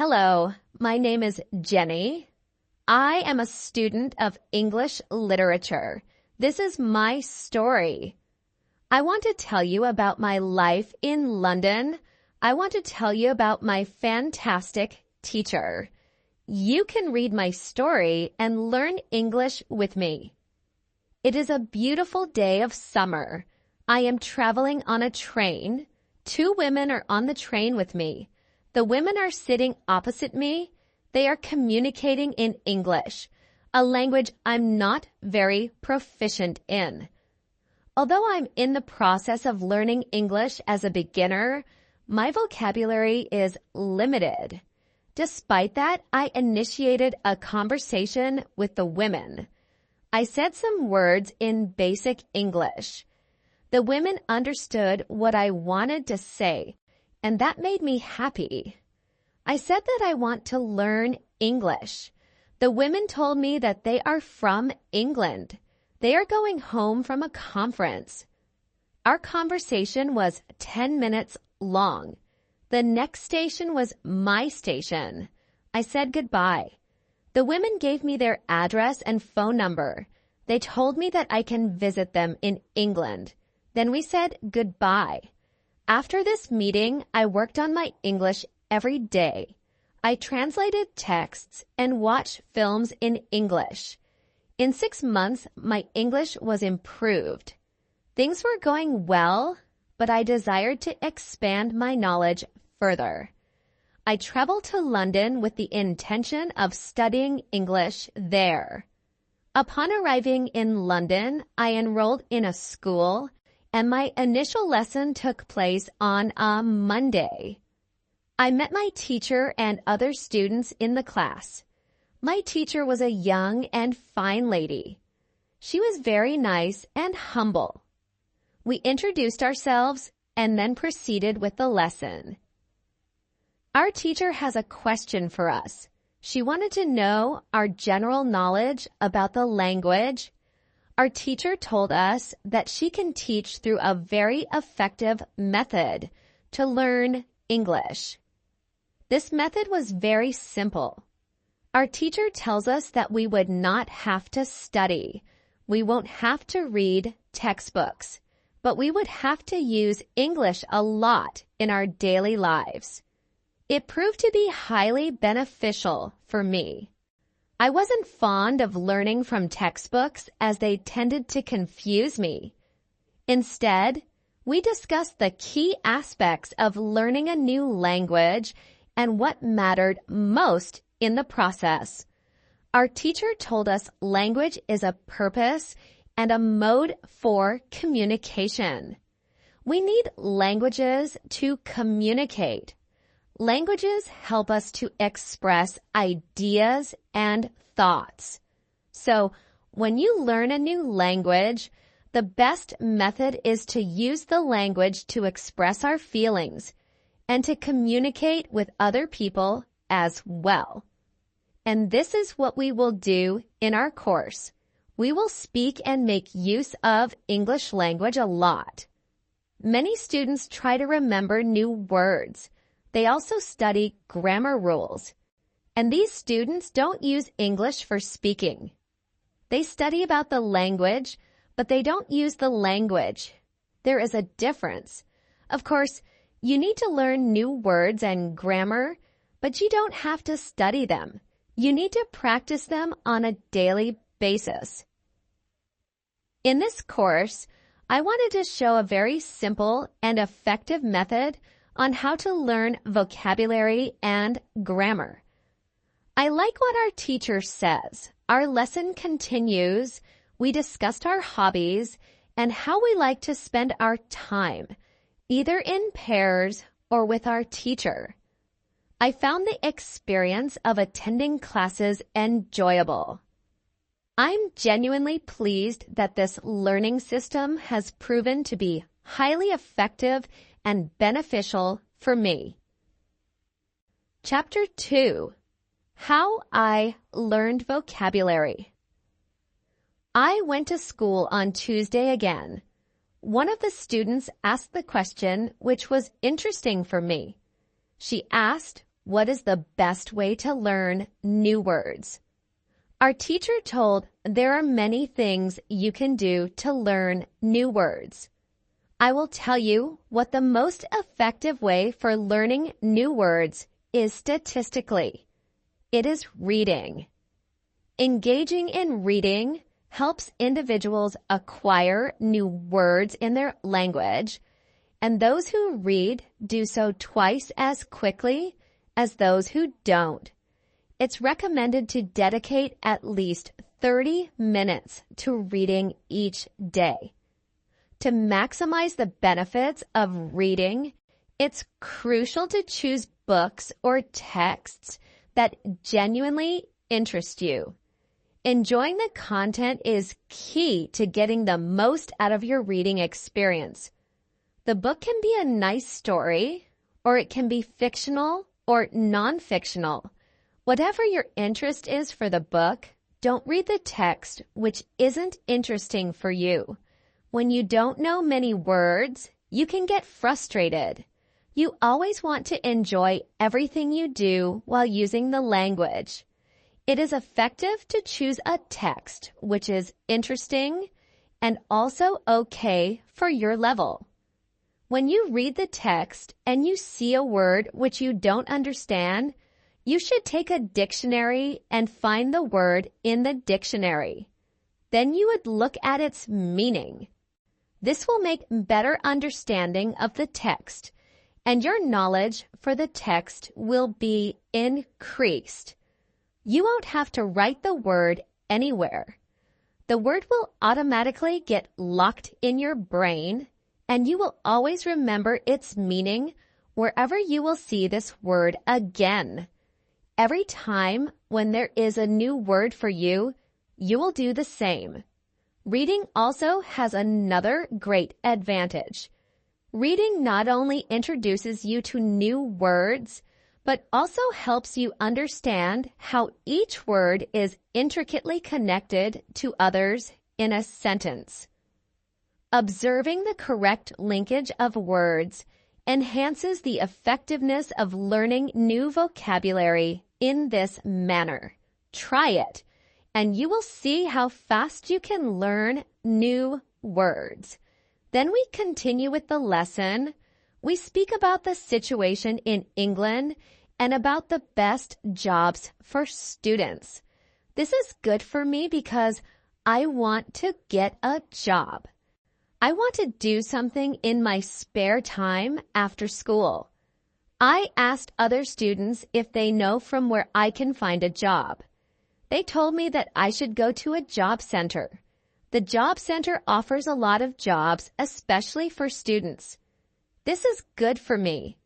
Hello, my name is Jenny. I am a student of English literature. This is my story. I want to tell you about my life in London. I want to tell you about my fantastic teacher. You can read my story and learn English with me. It is a beautiful day of summer. I am traveling on a train. 2 women are on the train with me. The women are sitting opposite me. They are communicating in English, a language I'm not very proficient in. Although I'm in the process of learning English as a beginner, my vocabulary is limited. Despite that, I initiated a conversation with the women. I said some words in basic English. The women understood what I wanted to say, and that made me happy. I said that I want to learn English. The women told me that they are from England. They are going home from a conference. Our conversation was 10 minutes long. The next station was my station. I said goodbye. The women gave me their address and phone number. They told me that I can visit them in England. Then we said goodbye. After this meeting, I worked on my English every day. I translated texts and watched films in English. In 6 months, my English was improved. Things were going well, but I desired to expand my knowledge further. I traveled to London with the intention of studying English there. Upon arriving in London, I enrolled in a school, and my initial lesson took place on a Monday. I met my teacher and other students in the class. My teacher was a young and fine lady. She was very nice and humble. We introduced ourselves and then proceeded with the lesson. Our teacher has a question for us. She wanted to know our general knowledge about the language. Our teacher told us that she can teach through a very effective method to learn English. This method was very simple. Our teacher tells us that we would not have to study. We won't have to read textbooks, but we would have to use English a lot in our daily lives. It proved to be highly beneficial for me. I wasn't fond of learning from textbooks as they tended to confuse me. Instead, we discussed the key aspects of learning a new language and what mattered most in the process. Our teacher told us language is a purpose and a mode for communication. We need languages to communicate. Languages help us to express ideas and thoughts. So, when you learn a new language, the best method is to use the language to express our feelings and to communicate with other people as well. And this is what we will do in our course. We will speak and make use of English language a lot. Many students try to remember new words. They also study grammar rules. And these students don't use English for speaking. They study about the language, but they don't use the language. There is a difference. Of course, you need to learn new words and grammar, but you don't have to study them. You need to practice them on a daily basis. In this course, I wanted to show a very simple and effective method on how to learn vocabulary and grammar. I like what our teacher says. Our lesson continues. We discussed our hobbies and how we like to spend our time, either in pairs or with our teacher. I found the experience of attending classes enjoyable. I'm genuinely pleased that this learning system has proven to be highly effective and beneficial for me. Chapter 2. How I Learned Vocabulary. I went to school on Tuesday again. One of the students asked the question which was interesting for me. She asked, what is the best way to learn new words. Our teacher told there are many things you can do to learn new words. I will tell you what the most effective way for learning new words is statistically. It is reading. Engaging in reading helps individuals acquire new words in their language, and those who read do so twice as quickly as those who don't. It's recommended to dedicate at least 30 minutes to reading each day. To maximize the benefits of reading, it's crucial to choose books or texts that genuinely interest you. Enjoying the content is key to getting the most out of your reading experience. The book can be a nice story, or it can be fictional or non-fictional. Whatever your interest is for the book, don't read the text which isn't interesting for you. When you don't know many words, you can get frustrated. You always want to enjoy everything you do while using the language. It is effective to choose a text which is interesting and also okay for your level. When you read the text and you see a word which you don't understand, you should take a dictionary and find the word in the dictionary. Then you would look at its meaning. This will make better understanding of the text, and your knowledge for the text will be increased. You won't have to write the word anywhere. The word will automatically get locked in your brain, and you will always remember its meaning wherever you will see this word again. Every time when there is a new word for you, you will do the same. Reading also has another great advantage. Reading not only introduces you to new words, but also helps you understand how each word is intricately connected to others in a sentence. Observing the correct linkage of words enhances the effectiveness of learning new vocabulary in this manner. Try it, and you will see how fast you can learn new words. Then we continue with the lesson. We speak about the situation in England and about the best jobs for students. This is good for me because I want to get a job. I want to do something in my spare time after school. I asked other students if they know from where I can find a job. They told me that I should go to a job center. The job center offers a lot of jobs, especially for students. This is good for me.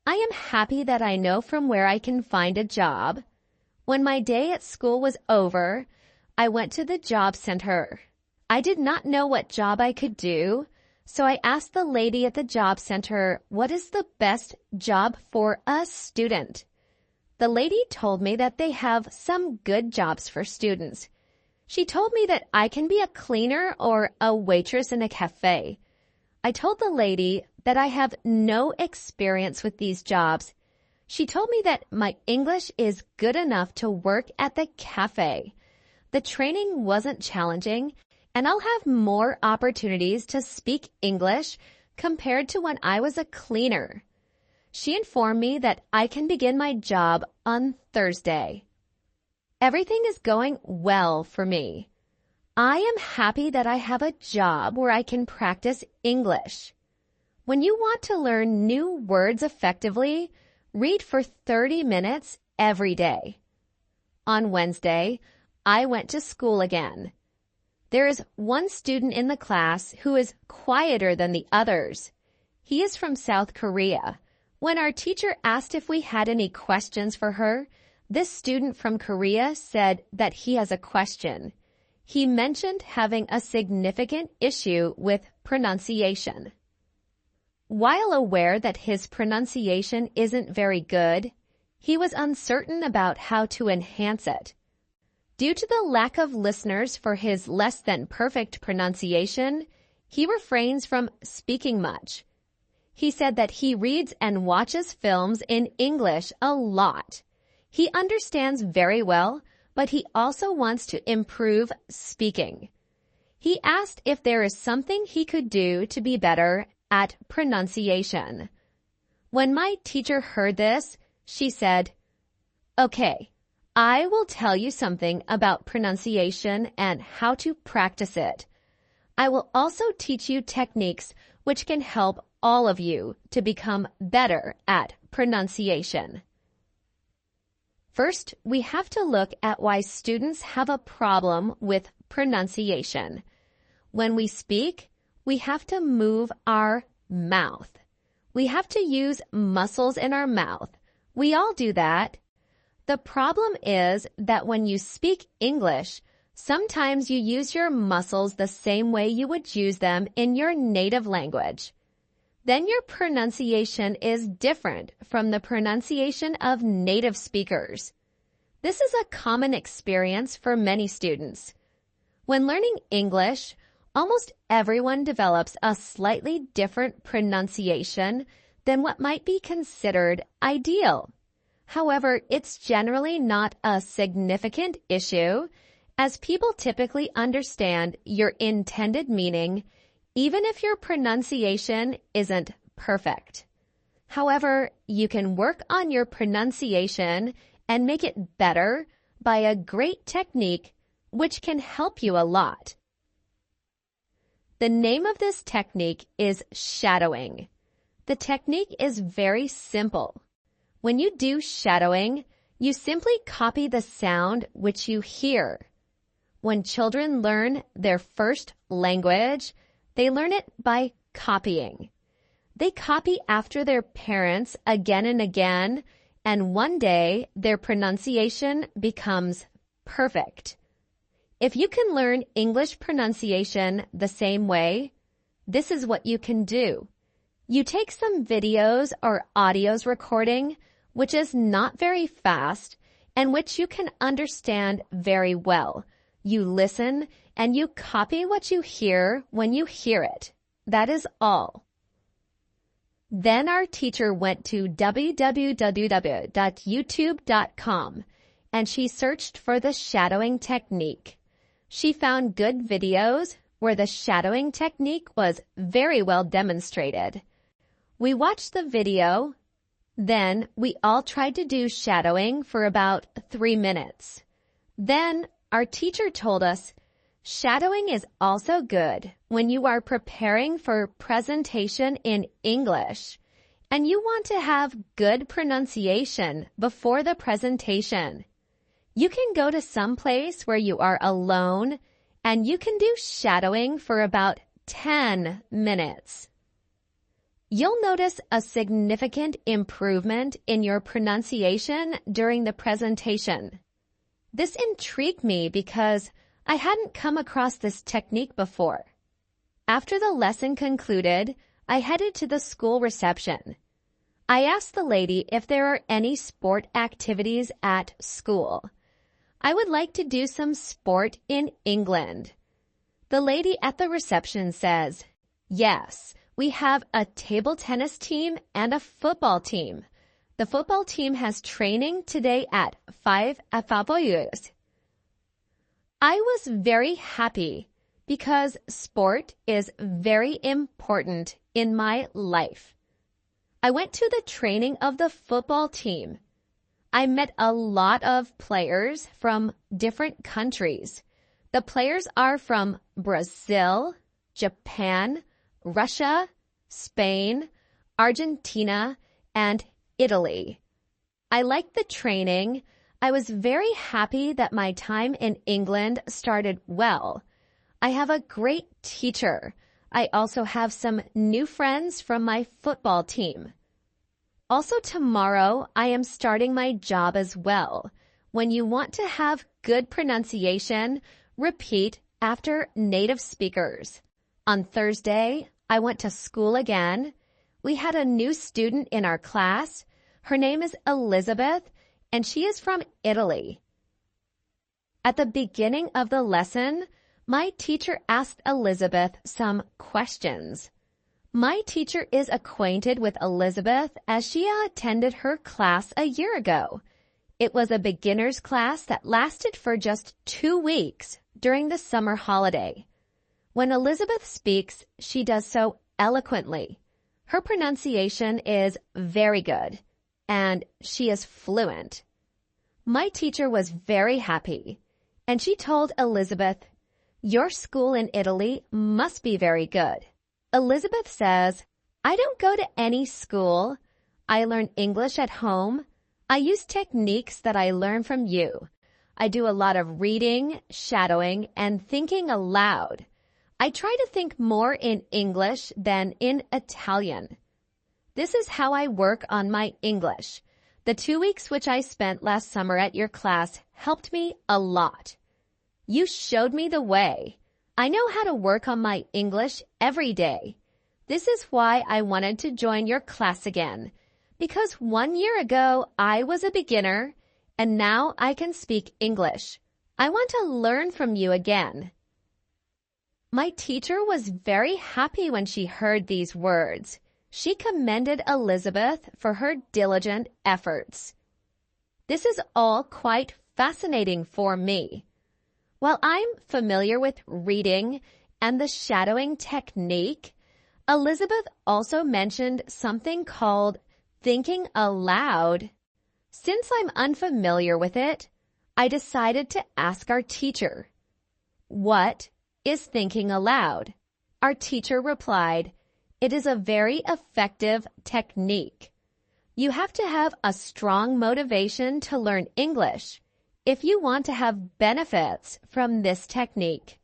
I am happy that I know from where I can find a job. When my day at school was over, I went to the job center. I did not know what job I could do, so I asked the lady at the job center, what is the best job for a student? The lady told me that they have some good jobs for students. She told me that I can be a cleaner or a waitress in a cafe. I told the lady that I have no experience with these jobs. She told me that my English is good enough to work at the cafe. The training wasn't challenging, and I'll have more opportunities to speak English compared to when I was a cleaner. She informed me that I can begin my job on Thursday. Everything is going well for me. I am happy that I have a job where I can practice English. When you want to learn new words effectively, read for 30 minutes every day. On Wednesday, I went to school again. There is one student in the class who is quieter than the others. He is from South Korea. When our teacher asked if we had any questions for her, this student from Korea said that he has a question. He mentioned having a significant issue with pronunciation. While aware that his pronunciation isn't very good, he was uncertain about how to enhance it. Due to the lack of listeners for his less than perfect pronunciation, he refrains from speaking much. He said that he reads and watches films in English a lot. He understands very well, but he also wants to improve speaking. He asked if there is something he could do to be better at pronunciation. When my teacher heard this, she said, "Okay, I will tell you something about pronunciation and how to practice it. I will also teach you techniques which can help all of you to become better at pronunciation." First, we have to look at why students have a problem with pronunciation. When we speak, we have to move our mouth. We have to use muscles in our mouth. We all do that. The problem is that when you speak English, sometimes you use your muscles the same way you would use them in your native language. Then your pronunciation is different from the pronunciation of native speakers. This is a common experience for many students. When learning English, almost everyone develops a slightly different pronunciation than what might be considered ideal. However, it's generally not a significant issue, as people typically understand your intended meaning even if your pronunciation isn't perfect. However, you can work on your pronunciation and make it better by a great technique which can help you a lot. The name of this technique is shadowing. The technique is very simple. When you do shadowing, you simply copy the sound which you hear. When children learn their first language, they learn it by copying. They copy after their parents again and again, and one day their pronunciation becomes perfect. If you can learn English pronunciation the same way, this is what you can do. You take some videos or audios recording, which is not very fast and which you can understand very well. You listen and you copy what you hear when you hear it. That is all. Then our teacher went to www.youtube.com and she searched for the shadowing technique. She found good videos where the shadowing technique was very well demonstrated. We watched the video, then we all tried to do shadowing for about 3 minutes. Then our teacher told us, shadowing is also good when you are preparing for presentation in English and you want to have good pronunciation before the presentation. You can go to some place where you are alone and you can do shadowing for about 10 minutes. You'll notice a significant improvement in your pronunciation during the presentation. This intrigued me because I hadn't come across this technique before. After the lesson concluded, I headed to the school reception. I asked the lady if there are any sport activities at school. I would like to do some sport in England. The lady at the reception says, "Yes, we have a table tennis team and a football team. The football team has training today at 5 hours." I was very happy because sport is very important in my life. I went to the training of the football team. I met a lot of players from different countries. The players are from Brazil, Japan, Russia, Spain, Argentina, and Italy. I liked the training. I was very happy that my time in England started well. I have a great teacher. I also have some new friends from my football team. Also tomorrow, I am starting my job as well. When you want to have good pronunciation, repeat after native speakers. On Thursday, I went to school again. We had a new student in our class. Her name is Elizabeth, and she is from Italy. At the beginning of the lesson, my teacher asked Elizabeth some questions. My teacher is acquainted with Elizabeth as she attended her class a year ago. It was a beginner's class that lasted for just 2 weeks during the summer holiday. When Elizabeth speaks, she does so eloquently. Her pronunciation is very good, and she is fluent. My teacher was very happy, and she told Elizabeth, "Your school in Italy must be very good." Elizabeth says, "I don't go to any school. I learn English at home. I use techniques that I learn from you. I do a lot of reading, shadowing, and thinking aloud. I try to think more in English than in Italian. This is how I work on my English. The 2 weeks which I spent last summer at your class helped me a lot. You showed me the way. I know how to work on my English every day. This is why I wanted to join your class again, because 1 year ago I was a beginner, and now I can speak English. I want to learn from you again." My teacher was very happy when she heard these words. She commended Elizabeth for her diligent efforts. This is all quite fascinating for me. While I'm familiar with reading and the shadowing technique, Elizabeth also mentioned something called thinking aloud. Since I'm unfamiliar with it, I decided to ask our teacher, "What is thinking aloud?" Our teacher replied, "It is a very effective technique. You have to have a strong motivation to learn English if you want to have benefits from this technique.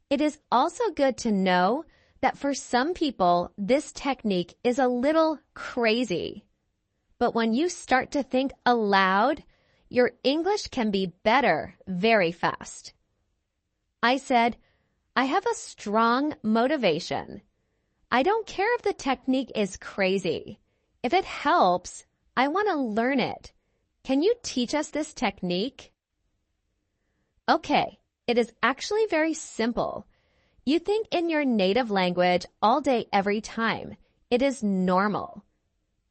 It is also good to know that for some people, this technique is a little crazy. But when you start to think aloud, your English can be better very fast." I said, "I have a strong motivation. I don't care if the technique is crazy. If it helps, I want to learn it. Can you teach us this technique?" Okay, it is actually very simple. You think in your native language all day, every time. It is normal.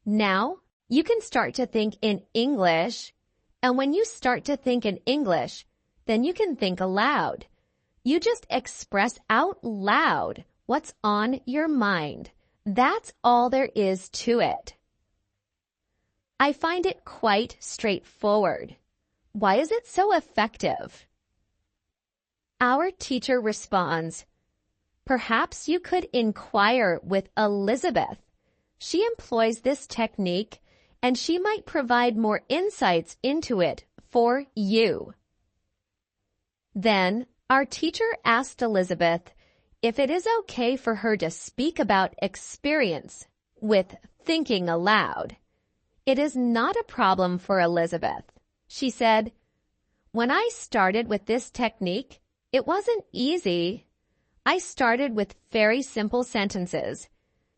Now, you can start to think in English, and when you start to think in English, then you can think aloud. You just express out loud what's on your mind. That's all there is to it. I find it quite straightforward. Why is it so effective? Our teacher responds, "Perhaps you could inquire with Elizabeth. She employs this technique, and she might provide more insights into it for you." Then, our teacher asked Elizabeth if it is okay for her to speak about experience with thinking aloud. It is not a problem for Elizabeth. She said, "When I started with this technique, it wasn't easy. I started with very simple sentences.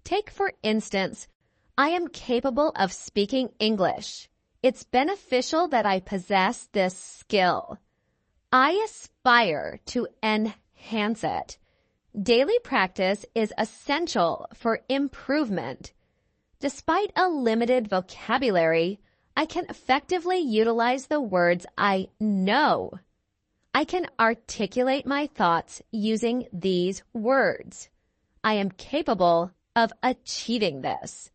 Take, for instance, I am capable of speaking English. It's beneficial that I possess this skill. I aspire to enhance it. Daily practice is essential for improvement. Despite a limited vocabulary, I can effectively utilize the words I know. I can articulate my thoughts using these words. I am capable of achieving this."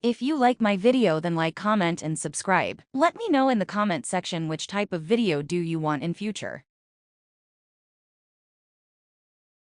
If you like my video, then like, comment, and subscribe. Let me know in the comment section which type of video do you want in future.